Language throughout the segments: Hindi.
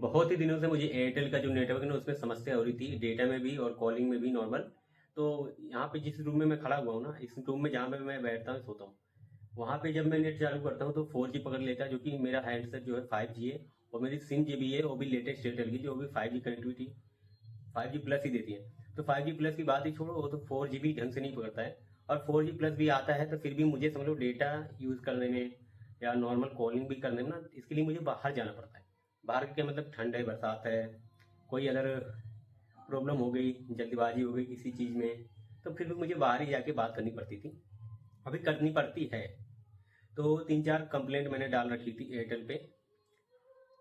बहुत ही दिनों से मुझे एयरटेल का जो नेटवर्क है ना उसमें समस्या हो रही थी, डेटा में भी और कॉलिंग में भी नॉर्मल। तो यहाँ पे जिस रूम में मैं खड़ा हुआ हूँ ना, इस रूम में जहाँ पे मैं बैठता हूँ सोता हूँ, वहाँ पे जब मैं नेट चालू करता हूँ तो 4G पकड़ लेता है, जो कि मेरा हैंडसेट जो है 5G है। और मेरी सिम जो भी है वो भी लेटेस्ट एयरटेल की, जो भी 5G कनेक्टिविटी 5G प्लस ही देती है। तो 5G प्लस की बात ही छोड़ो, वो तो 4G भी ढंग से नहीं पकड़ता है। और 4G प्लस भी आता है तो फिर भी मुझे समझ लो डेटा यूज़ करने में या नॉर्मल कॉलिंग भी करने में ना, इसके लिए मुझे बाहर जाना पड़ता है। बाहर का मतलब ठंड है, बरसात है, कोई अगर प्रॉब्लम हो गई, जल्दबाजी हो गई किसी चीज़ में, तो फिर भी मुझे बाहर ही जाके बात करनी पड़ती थी, अभी करनी पड़ती है। तो 3-4 कंप्लेंट मैंने डाल रखी थी एयरटेल पे,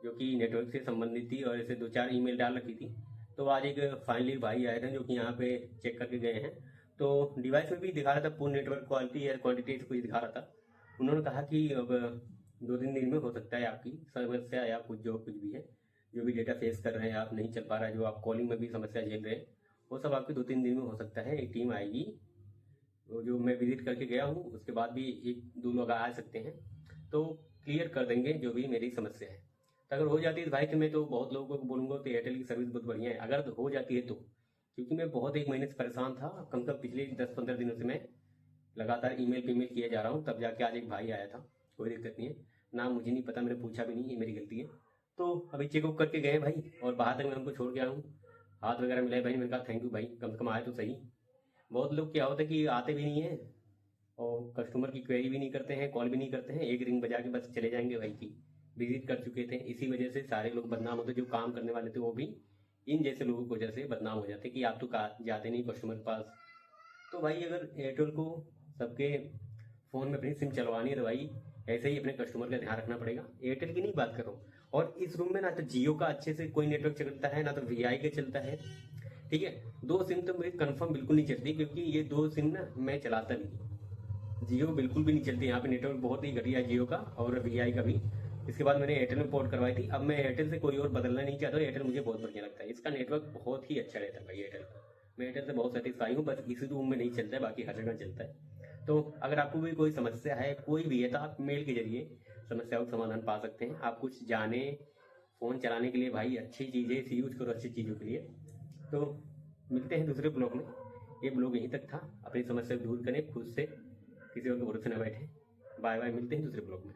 जो कि नेटवर्क से संबंधित थी, और ऐसे 2-4 ईमेल डाल रखी थी। तो आज एक फाइनली भाई आए थे जो कि यहाँ पे चेक करके गए हैं। तो डिवाइस में भी दिखा रहा था पूर्ण नेटवर्क क्वालिटी या क्वांटिटी से कुछ दिखा रहा था। उन्होंने कहा कि अब 2-3 दिन में हो सकता है आपकी समस्या या कुछ भी है, जो भी डेटा फेस कर रहे हैं आप, नहीं चल पा रहा है, जो आप कॉलिंग में भी समस्या झेल रहे हैं, वो सब आपके 2-3 दिन में हो सकता है। एक टीम आएगी, वो जो मैं विजिट करके गया हूँ, उसके बाद भी 1-2 लोग आ सकते हैं, तो क्लियर कर देंगे जो भी मेरी समस्या है। तो अगर हो जाती है भाई, तो मैं तो बहुत लोगों को बोलूँगा तो एयरटेल की सर्विस बहुत बढ़िया है, अगर तो हो जाती है तो। क्योंकि मैं बहुत 1 महीने से परेशान था, कम से कम पिछले 10-15 दिनों से मैं लगातार ईमेल पेमेल किए जा रहा हूँ, तब जाके आज एक भाई आया था। कोई दिक्कत नहीं है, नाम मुझे नहीं पता, मैंने पूछा भी नहीं, ये मेरी गलती है। तो अभी चेकअप करके गए भाई, और बाहर तक मैं उनको छोड़ के आया हूँ। हाथ वगैरह मिलाए भाई, मैंने कहा थैंक यू भाई, कम से कम आए तो सही। बहुत लोग क्या होता है कि आते भी नहीं है, और कस्टमर की क्वेरी भी नहीं करते हैं, कॉल भी नहीं करते हैं, एक रिंग बजा के बस चले जाएंगे भाई की विजिट कर चुके थे। इसी वजह से सारे लोग बदनाम होते, जो काम करने वाले थे वो भी इन जैसे लोगों की वजह से बदनाम हो जाते कि आप तो जाते नहीं कस्टमर के पास। तो भाई अगर एयरटेल को सबके फ़ोन में अपनी सिम चलवानी है तो भाई ऐसे ही अपने कस्टमर का ध्यान रखना पड़ेगा। एयरटेल की नहीं बात कर रहा हूँ, और इस रूम में ना तो जियो का अच्छे से कोई नेटवर्क चलता है, ना तो वीआई का चलता है। ठीक है, 2 सिम तो मेरी कंफर्म बिल्कुल नहीं चलती, क्योंकि ये 2 सिम ना मैं चलाता भी नहीं। जियो बिल्कुल भी नहीं चलती, यहाँ पे नेटवर्क बहुत ही घटिया है जियो का और वीआई का भी। इसके बाद मैंने एयरटेल में पोर्ट करवाई थी, अब मैं एयरटेल से कोई और बदलना नहीं चाहता। एयरटेल मुझे बहुत बढ़िया लगता है, इसका नेटवर्क बहुत ही अच्छा रहता है भाई एयरटेल का। मैं एयरटेल से बहुत सेटिस्फाई हूँ, बस इसी रूम में नहीं चलता है, बाकी हर जगह चलता है। तो अगर आपको भी कोई समस्या है, कोई भी है, तो आप मेल के जरिए समस्याओं का समाधान पा सकते हैं। आप कुछ जाने फ़ोन चलाने के लिए भाई अच्छी चीज़ें इसे यूज करो, अच्छी चीज़ों के लिए। तो मिलते हैं दूसरे ब्लॉग में। ये ब्लॉग यहीं तक था, अपनी समस्या को दूर करें खुद से, किसी और के भरोसे न बैठे। बाय बाय, मिलते हैं दूसरे ब्लॉग में।